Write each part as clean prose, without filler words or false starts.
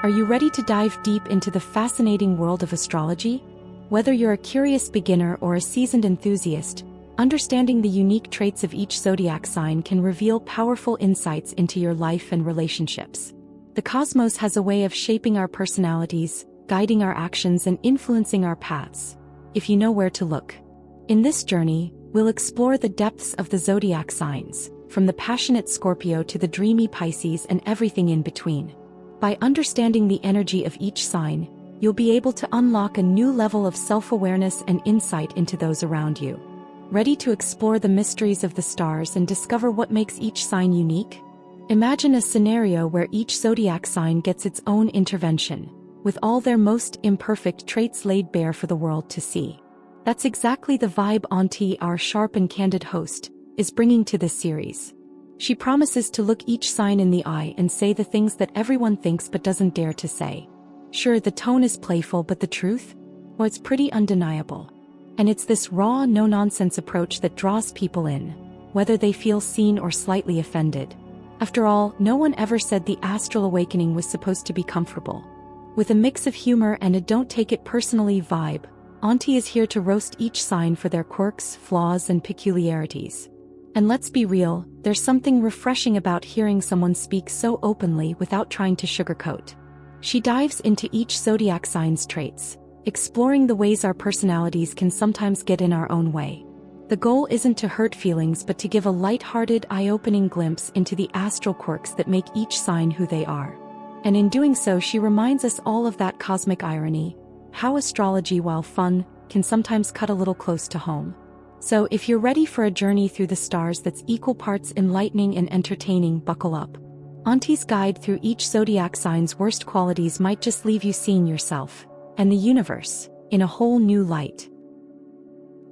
Are you ready to dive deep into the fascinating world of astrology? Whether you're a curious beginner or a seasoned enthusiast, understanding the unique traits of each zodiac sign can reveal powerful insights into your life and relationships. The cosmos has a way of shaping our personalities, guiding our actions, and influencing our paths, if you know where to look. In this journey, we'll explore the depths of the zodiac signs, from the passionate Scorpio to the dreamy Pisces and everything in between. By understanding the energy of each sign, you'll be able to unlock a new level of self-awareness and insight into those around you. Ready to explore the mysteries of the stars and discover what makes each sign unique? Imagine a scenario where each zodiac sign gets its own intervention, with all their most imperfect traits laid bare for the world to see. That's exactly the vibe Auntie, our sharp and candid host, is bringing to this series. She promises to look each sign in the eye and say the things that everyone thinks but doesn't dare to say. Sure, the tone is playful, but the truth? Well, it's pretty undeniable. And it's this raw, no-nonsense approach that draws people in, whether they feel seen or slightly offended. After all, no one ever said the astral awakening was supposed to be comfortable. With a mix of humor and a don't-take-it-personally vibe, Auntie is here to roast each sign for their quirks, flaws, and peculiarities. And let's be real, there's something refreshing about hearing someone speak so openly without trying to sugarcoat. She dives into each zodiac sign's traits, exploring the ways our personalities can sometimes get in our own way. The goal isn't to hurt feelings but to give a light-hearted, eye-opening glimpse into the astral quirks that make each sign who they are. And in doing so, she reminds us all of that cosmic irony, how astrology, while fun, can sometimes cut a little close to home. So if you're ready for a journey through the stars that's equal parts enlightening and entertaining, buckle up. Auntie's guide through each zodiac sign's worst qualities might just leave you seeing yourself and the universe in a whole new light.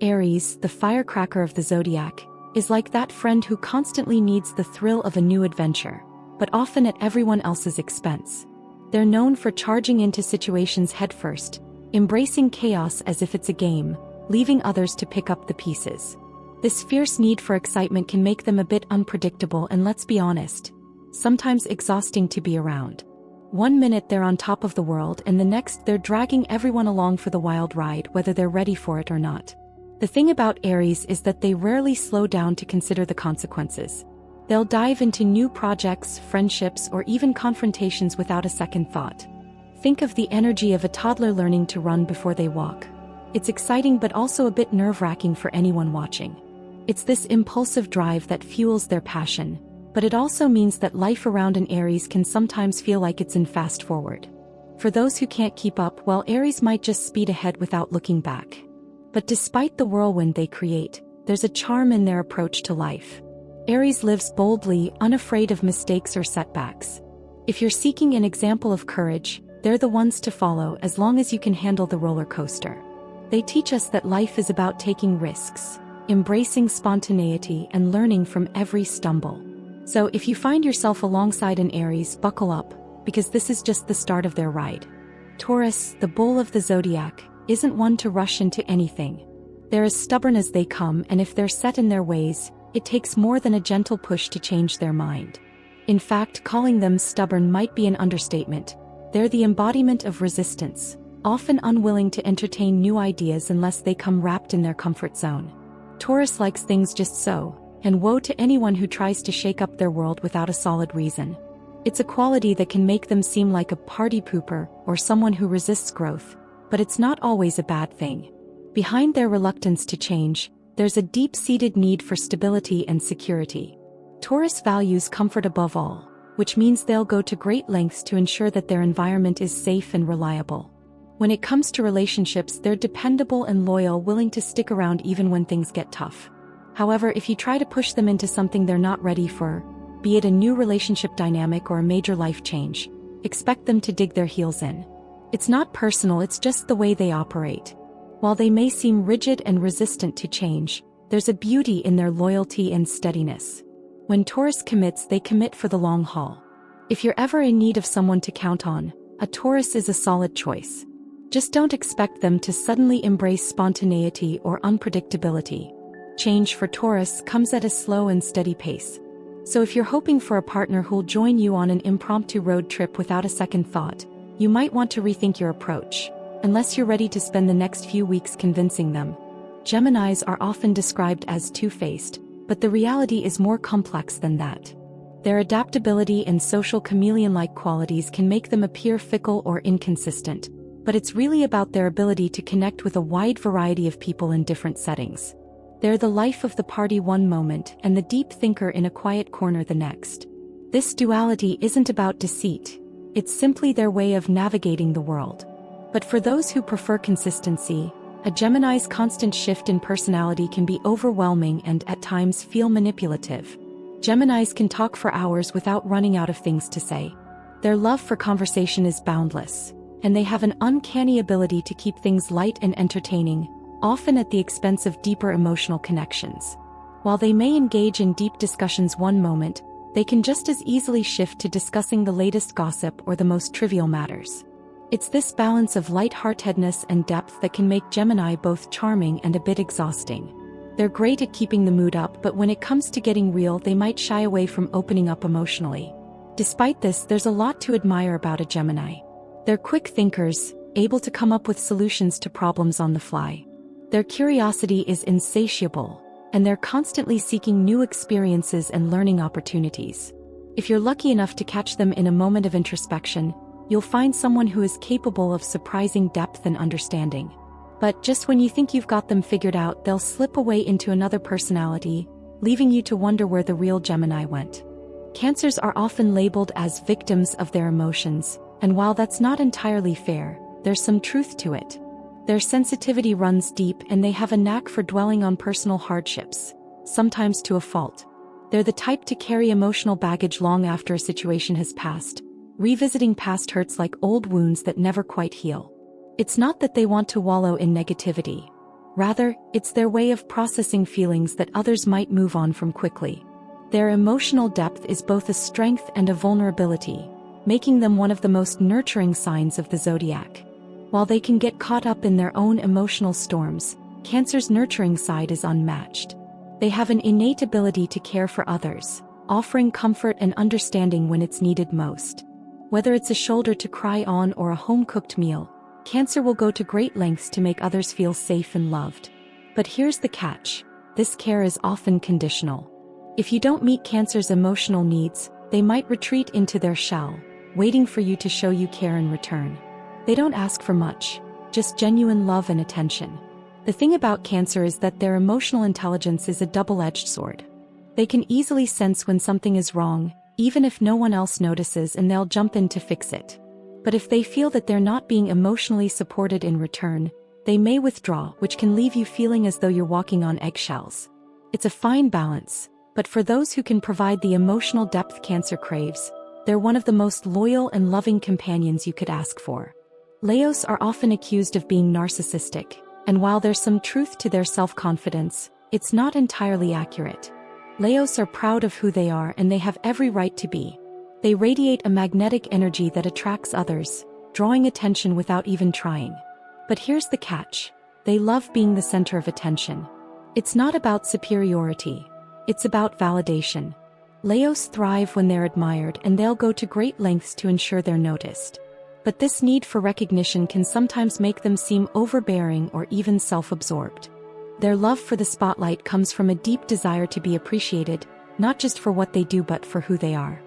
Aries, the firecracker of the zodiac, is like that friend who constantly needs the thrill of a new adventure, but often at everyone else's expense. They're known for charging into situations headfirst, embracing chaos as if it's a game, leaving others to pick up the pieces. This fierce need for excitement can make them a bit unpredictable and, let's be honest, sometimes exhausting to be around. One minute they're on top of the world and the next they're dragging everyone along for the wild ride, whether they're ready for it or not. The thing about Aries is that they rarely slow down to consider the consequences. They'll dive into new projects, friendships, or even confrontations without a second thought. Think of the energy of a toddler learning to run before they walk. It's exciting but also a bit nerve-wracking for anyone watching. It's this impulsive drive that fuels their passion, but it also means that life around an Aries can sometimes feel like it's in fast forward. For those who can't keep up, well, Aries might just speed ahead without looking back. But despite the whirlwind they create, there's a charm in their approach to life. Aries lives boldly, unafraid of mistakes or setbacks. If you're seeking an example of courage, they're the ones to follow as long as you can handle the roller coaster. They teach us that life is about taking risks, embracing spontaneity, and learning from every stumble. So if you find yourself alongside an Aries, buckle up, because this is just the start of their ride. Taurus, the bull of the zodiac, isn't one to rush into anything. They're as stubborn as they come, and if they're set in their ways, it takes more than a gentle push to change their mind. In fact, calling them stubborn might be an understatement. They're the embodiment of resistance, often unwilling to entertain new ideas unless they come wrapped in their comfort zone. Taurus likes things just so, and woe to anyone who tries to shake up their world without a solid reason. It's a quality that can make them seem like a party pooper or someone who resists growth, but it's not always a bad thing. Behind their reluctance to change, there's a deep-seated need for stability and security. Taurus values comfort above all, which means they'll go to great lengths to ensure that their environment is safe and reliable. When it comes to relationships, they're dependable and loyal, willing to stick around even when things get tough. However, if you try to push them into something they're not ready for, be it a new relationship dynamic or a major life change, expect them to dig their heels in. It's not personal, it's just the way they operate. While they may seem rigid and resistant to change, there's a beauty in their loyalty and steadiness. When Taurus commits, they commit for the long haul. If you're ever in need of someone to count on, a Taurus is a solid choice. Just don't expect them to suddenly embrace spontaneity or unpredictability. Change for Taurus comes at a slow and steady pace. So if you're hoping for a partner who'll join you on an impromptu road trip without a second thought, you might want to rethink your approach, unless you're ready to spend the next few weeks convincing them. Geminis are often described as two-faced, but the reality is more complex than that. Their adaptability and social chameleon-like qualities can make them appear fickle or inconsistent, but it's really about their ability to connect with a wide variety of people in different settings. They're the life of the party one moment and the deep thinker in a quiet corner the next. This duality isn't about deceit, it's simply their way of navigating the world. But for those who prefer consistency, a Gemini's constant shift in personality can be overwhelming and at times feel manipulative. Geminis can talk for hours without running out of things to say. Their love for conversation is boundless, and they have an uncanny ability to keep things light and entertaining, often at the expense of deeper emotional connections. While they may engage in deep discussions one moment, they can just as easily shift to discussing the latest gossip or the most trivial matters. It's this balance of lightheartedness and depth that can make Gemini both charming and a bit exhausting. They're great at keeping the mood up, but when it comes to getting real, they might shy away from opening up emotionally. Despite this, there's a lot to admire about a Gemini. They're quick thinkers, able to come up with solutions to problems on the fly. Their curiosity is insatiable, and they're constantly seeking new experiences and learning opportunities. If you're lucky enough to catch them in a moment of introspection, you'll find someone who is capable of surprising depth and understanding. But just when you think you've got them figured out, they'll slip away into another personality, leaving you to wonder where the real Gemini went. Cancers are often labeled as victims of their emotions, and while that's not entirely fair, there's some truth to it. Their sensitivity runs deep and they have a knack for dwelling on personal hardships, sometimes to a fault. They're the type to carry emotional baggage long after a situation has passed, revisiting past hurts like old wounds that never quite heal. It's not that they want to wallow in negativity. Rather, it's their way of processing feelings that others might move on from quickly. Their emotional depth is both a strength and a vulnerability, making them one of the most nurturing signs of the zodiac. While they can get caught up in their own emotional storms, Cancer's nurturing side is unmatched. They have an innate ability to care for others, offering comfort and understanding when it's needed most. Whether it's a shoulder to cry on or a home-cooked meal, Cancer will go to great lengths to make others feel safe and loved. But here's the catch: this care is often conditional. If you don't meet Cancer's emotional needs, they might retreat into their shell, waiting for you to show you care in return. They don't ask for much, just genuine love and attention. The thing about Cancer is that their emotional intelligence is a double-edged sword. They can easily sense when something is wrong, even if no one else notices, and they'll jump in to fix it. But if they feel that they're not being emotionally supported in return, they may withdraw, which can leave you feeling as though you're walking on eggshells. It's a fine balance, but for those who can provide the emotional depth Cancer craves, they're one of the most loyal and loving companions you could ask for. Leos are often accused of being narcissistic, and while there's some truth to their self-confidence, it's not entirely accurate. Leos are proud of who they are, and they have every right to be. They radiate a magnetic energy that attracts others, drawing attention without even trying. But here's the catch: they love being the center of attention. It's not about superiority, it's about validation. Leos thrive when they're admired, and they'll go to great lengths to ensure they're noticed. But this need for recognition can sometimes make them seem overbearing or even self-absorbed. Their love for the spotlight comes from a deep desire to be appreciated, not just for what they do but for who they are.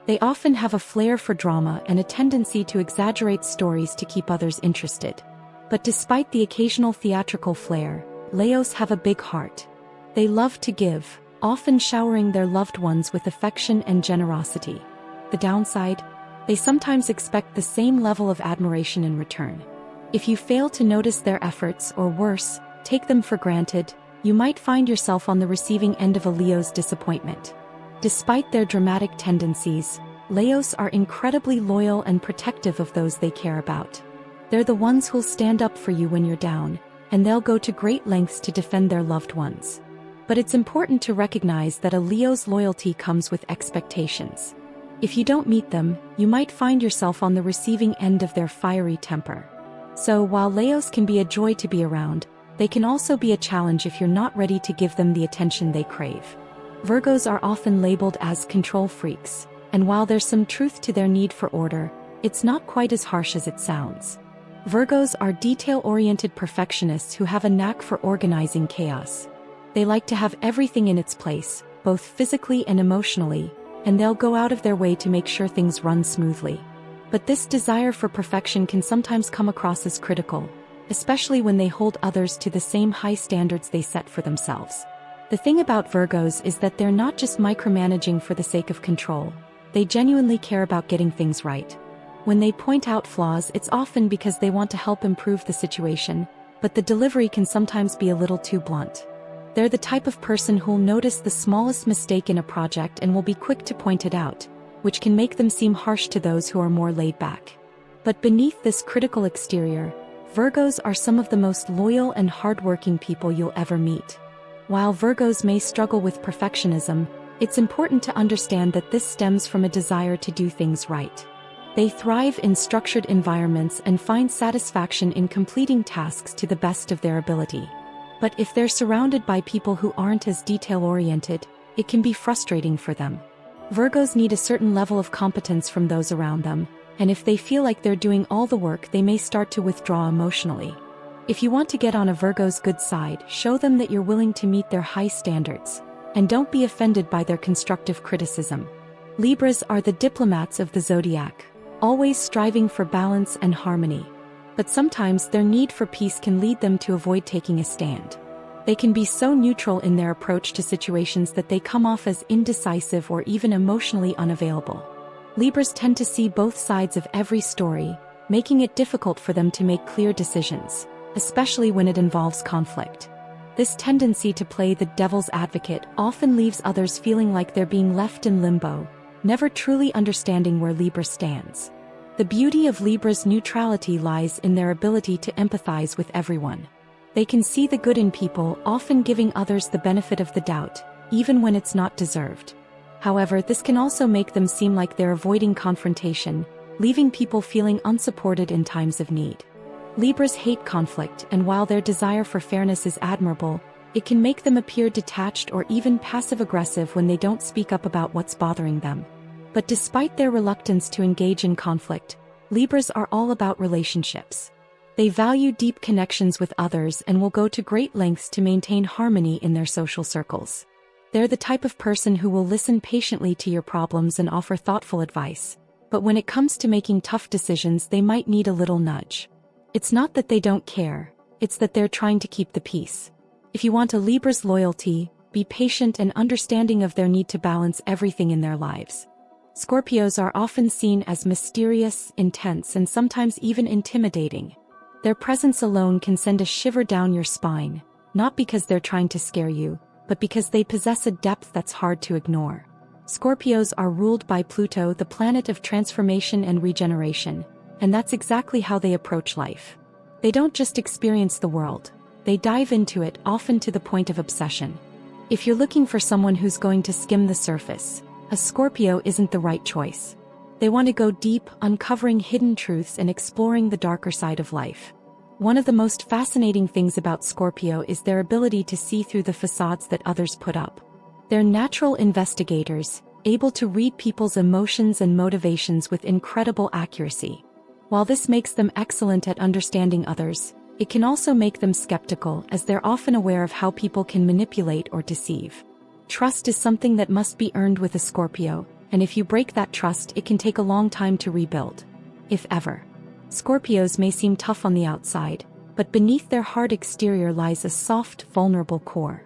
They often have a flair for drama and a tendency to exaggerate stories to keep others interested. But despite the occasional theatrical flair, Leos have a big heart. They love to give, often showering their loved ones with affection and generosity. The downside? They sometimes expect the same level of admiration in return. If you fail to notice their efforts, or worse, take them for granted, you might find yourself on the receiving end of a Leo's disappointment. Despite their dramatic tendencies, Leos are incredibly loyal and protective of those they care about. They're the ones who'll stand up for you when you're down, and they'll go to great lengths to defend their loved ones. But it's important to recognize that a Leo's loyalty comes with expectations. If you don't meet them, you might find yourself on the receiving end of their fiery temper. So while Leos can be a joy to be around, they can also be a challenge if you're not ready to give them the attention they crave. Virgos are often labeled as control freaks, and while there's some truth to their need for order, It's not quite as harsh as it sounds. Virgos are detail-oriented perfectionists who have a knack for organizing chaos. They like to have everything in its place, both physically and emotionally, and they'll go out of their way to make sure things run smoothly. But this desire for perfection can sometimes come across as critical, especially when they hold others to the same high standards they set for themselves. The thing about Virgos is that they're not just micromanaging for the sake of control. They genuinely care about getting things right. When they point out flaws, it's often because they want to help improve the situation, but the delivery can sometimes be a little too blunt. They're the type of person who'll notice the smallest mistake in a project and will be quick to point it out, which can make them seem harsh to those who are more laid back. But beneath this critical exterior, Virgos are some of the most loyal and hardworking people you'll ever meet. While Virgos may struggle with perfectionism, it's important to understand that this stems from a desire to do things right. They thrive in structured environments and find satisfaction in completing tasks to the best of their ability. But if they're surrounded by people who aren't as detail-oriented, it can be frustrating for them. Virgos need a certain level of competence from those around them, and if they feel like they're doing all the work, they may start to withdraw emotionally. If you want to get on a Virgo's good side, show them that you're willing to meet their high standards, and don't be offended by their constructive criticism. Libras are the diplomats of the zodiac, always striving for balance and harmony. But sometimes their need for peace can lead them to avoid taking a stand. They can be so neutral in their approach to situations that they come off as indecisive or even emotionally unavailable. Libras tend to see both sides of every story, making it difficult for them to make clear decisions, especially when it involves conflict. This tendency to play the devil's advocate often leaves others feeling like they're being left in limbo, never truly understanding where Libra stands. The beauty of Libra's neutrality lies in their ability to empathize with everyone. They can see the good in people, often giving others the benefit of the doubt, even when it's not deserved. However, this can also make them seem like they're avoiding confrontation, leaving people feeling unsupported in times of need. Libras hate conflict, and while their desire for fairness is admirable, it can make them appear detached or even passive-aggressive when they don't speak up about what's bothering them. But despite their reluctance to engage in conflict, Libras are all about relationships. They value deep connections with others and will go to great lengths to maintain harmony in their social circles. They're the type of person who will listen patiently to your problems and offer thoughtful advice, but when it comes to making tough decisions, they might need a little nudge. It's not that they don't care, it's that they're trying to keep the peace. If you want a Libra's loyalty, be patient and understanding of their need to balance everything in their lives. Scorpios are often seen as mysterious, intense, and sometimes even intimidating. Their presence alone can send a shiver down your spine, not because they're trying to scare you, but because they possess a depth that's hard to ignore. Scorpios are ruled by Pluto, the planet of transformation and regeneration, and that's exactly how they approach life. They don't just experience the world, they dive into it, often to the point of obsession. If you're looking for someone who's going to skim the surface, a Scorpio isn't the right choice. They want to go deep, uncovering hidden truths and exploring the darker side of life. One of the most fascinating things about Scorpio is their ability to see through the facades that others put up. They're natural investigators, able to read people's emotions and motivations with incredible accuracy. While this makes them excellent at understanding others, it can also make them skeptical, as they're often aware of how people can manipulate or deceive. Trust is something that must be earned with a Scorpio, and if you break that trust, it can take a long time to rebuild, if ever. Scorpios may seem tough on the outside, but beneath their hard exterior lies a soft, vulnerable core.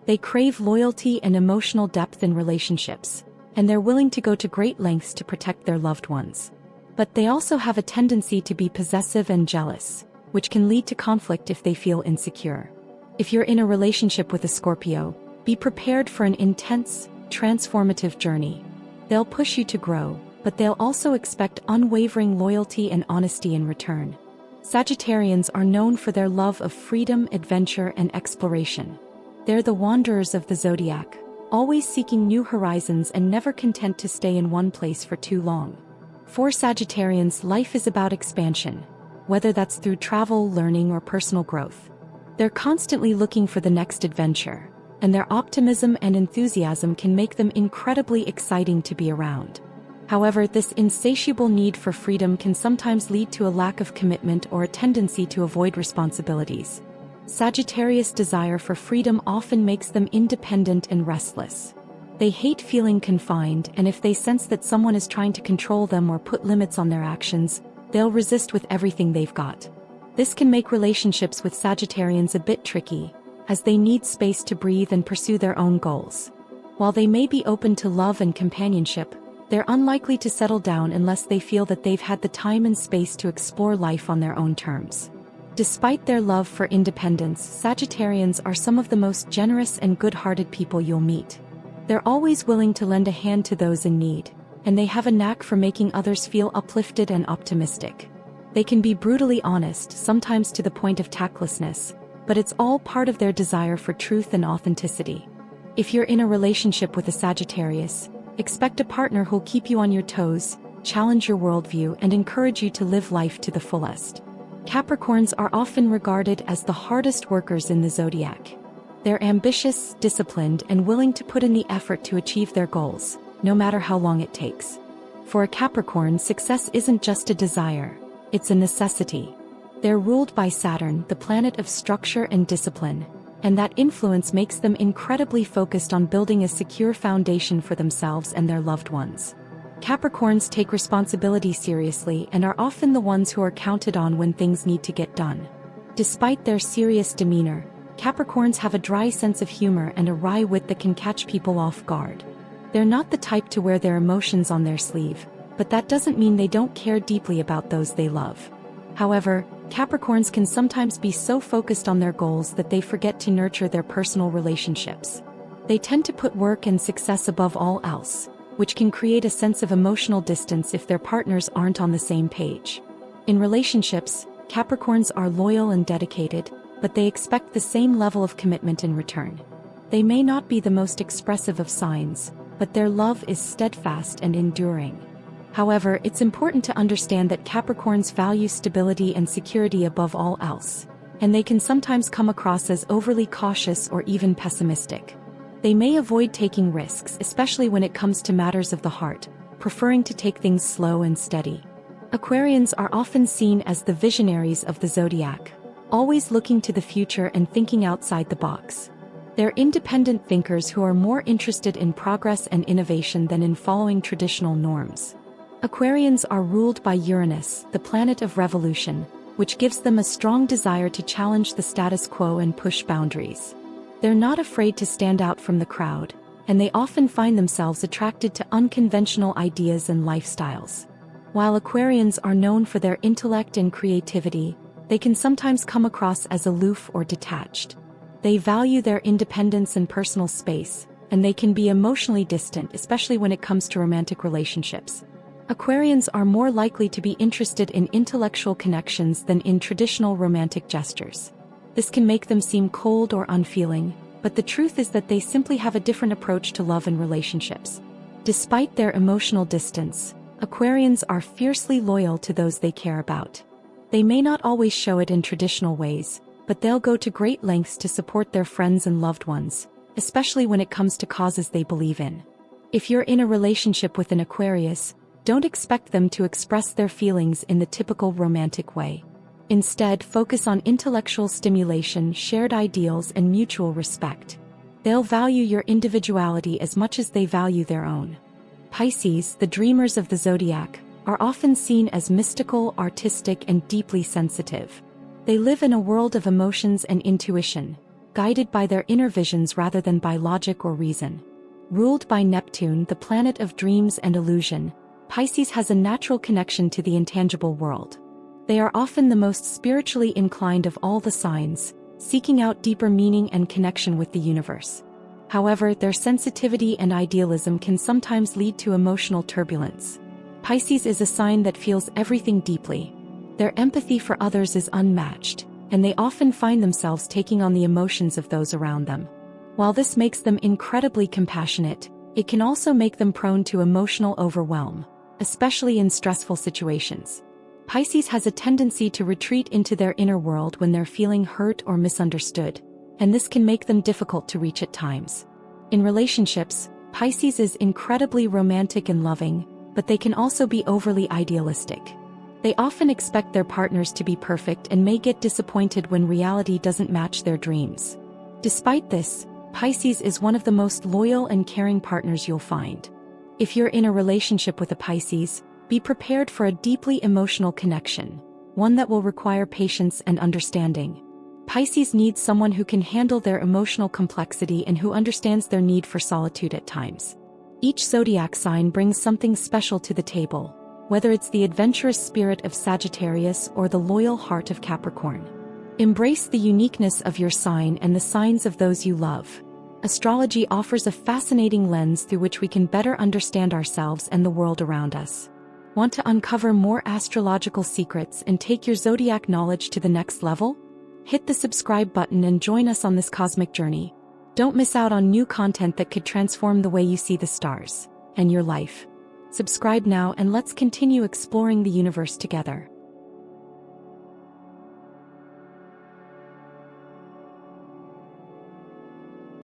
They crave loyalty and emotional depth in relationships, and they're willing to go to great lengths to protect their loved ones. But they also have a tendency to be possessive and jealous, which can lead to conflict if they feel insecure. If you're in a relationship with a Scorpio, be prepared for an intense, transformative journey. They'll push you to grow, but they'll also expect unwavering loyalty and honesty in return. Sagittarians are known for their love of freedom, adventure, and exploration. They're the wanderers of the zodiac, always seeking new horizons and never content to stay in one place for too long. For Sagittarians, life is about expansion, whether that's through travel, learning, or personal growth. They're constantly looking for the next adventure, and their optimism and enthusiasm can make them incredibly exciting to be around. However, this insatiable need for freedom can sometimes lead to a lack of commitment or a tendency to avoid responsibilities. Sagittarius' desire for freedom often makes them independent and restless. They hate feeling confined, and if they sense that someone is trying to control them or put limits on their actions, they'll resist with everything they've got. This can make relationships with Sagittarians a bit tricky, as they need space to breathe and pursue their own goals. While they may be open to love and companionship, they're unlikely to settle down unless they feel that they've had the time and space to explore life on their own terms. Despite their love for independence, Sagittarians are some of the most generous and good-hearted people you'll meet. They're always willing to lend a hand to those in need, and they have a knack for making others feel uplifted and optimistic. They can be brutally honest, sometimes to the point of tactlessness, but it's all part of their desire for truth and authenticity. If you're in a relationship with a Sagittarius, expect a partner who'll keep you on your toes, challenge your worldview, and encourage you to live life to the fullest. Capricorns are often regarded as the hardest workers in the zodiac. They're ambitious, disciplined, and willing to put in the effort to achieve their goals, no matter how long it takes. For a Capricorn, success isn't just a desire, it's a necessity. They're ruled by Saturn, the planet of structure and discipline, and that influence makes them incredibly focused on building a secure foundation for themselves and their loved ones. Capricorns take responsibility seriously and are often the ones who are counted on when things need to get done. Despite their serious demeanor, Capricorns have a dry sense of humor and a wry wit that can catch people off guard. They're not the type to wear their emotions on their sleeve, but that doesn't mean they don't care deeply about those they love. However, Capricorns can sometimes be so focused on their goals that they forget to nurture their personal relationships. They tend to put work and success above all else, which can create a sense of emotional distance if their partners aren't on the same page. In relationships, Capricorns are loyal and dedicated, but they expect the same level of commitment in return. They may not be the most expressive of signs, but their love is steadfast and enduring. However, it's important to understand that Capricorns value stability and security above all else, and they can sometimes come across as overly cautious or even pessimistic. They may avoid taking risks, especially when it comes to matters of the heart, preferring to take things slow and steady. Aquarians are often seen as the visionaries of the zodiac, always looking to the future and thinking outside the box. They're independent thinkers who are more interested in progress and innovation than in following traditional norms. Aquarians are ruled by Uranus, the planet of revolution, which gives them a strong desire to challenge the status quo and push boundaries. They're not afraid to stand out from the crowd, and they often find themselves attracted to unconventional ideas and lifestyles. While Aquarians are known for their intellect and creativity, they can sometimes come across as aloof or detached. They value their independence and personal space, and they can be emotionally distant, especially when it comes to romantic relationships. Aquarians are more likely to be interested in intellectual connections than in traditional romantic gestures. This can make them seem cold or unfeeling, but the truth is that they simply have a different approach to love and relationships. Despite their emotional distance, Aquarians are fiercely loyal to those they care about. They may not always show it in traditional ways, but they'll go to great lengths to support their friends and loved ones, especially when it comes to causes they believe in. If you're in a relationship with an Aquarius, don't expect them to express their feelings in the typical romantic way. Instead, focus on intellectual stimulation, shared ideals, and mutual respect. They'll value your individuality as much as they value their own. Pisces, the dreamers of the zodiac, are often seen as mystical, artistic, and deeply sensitive. They live in a world of emotions and intuition, guided by their inner visions rather than by logic or reason. Ruled by Neptune, the planet of dreams and illusion, Pisces has a natural connection to the intangible world. They are often the most spiritually inclined of all the signs, seeking out deeper meaning and connection with the universe. However, their sensitivity and idealism can sometimes lead to emotional turbulence. Pisces is a sign that feels everything deeply. Their empathy for others is unmatched, and they often find themselves taking on the emotions of those around them. While this makes them incredibly compassionate, it can also make them prone to emotional overwhelm, especially in stressful situations. Pisces has a tendency to retreat into their inner world when they're feeling hurt or misunderstood, and this can make them difficult to reach at times. In relationships, Pisces is incredibly romantic and loving, but they can also be overly idealistic. They often expect their partners to be perfect and may get disappointed when reality doesn't match their dreams. Despite this, Pisces is one of the most loyal and caring partners you'll find. If you're in a relationship with a Pisces, be prepared for a deeply emotional connection, one that will require patience and understanding. Pisces needs someone who can handle their emotional complexity and who understands their need for solitude at times. Each zodiac sign brings something special to the table, whether it's the adventurous spirit of Sagittarius or the loyal heart of Capricorn. Embrace the uniqueness of your sign and the signs of those you love. Astrology offers a fascinating lens through which we can better understand ourselves and the world around us. Want to uncover more astrological secrets and take your zodiac knowledge to the next level? Hit the subscribe button and join us on this cosmic journey. Don't miss out on new content that could transform the way you see the stars and your life. Subscribe now and let's continue exploring the universe together.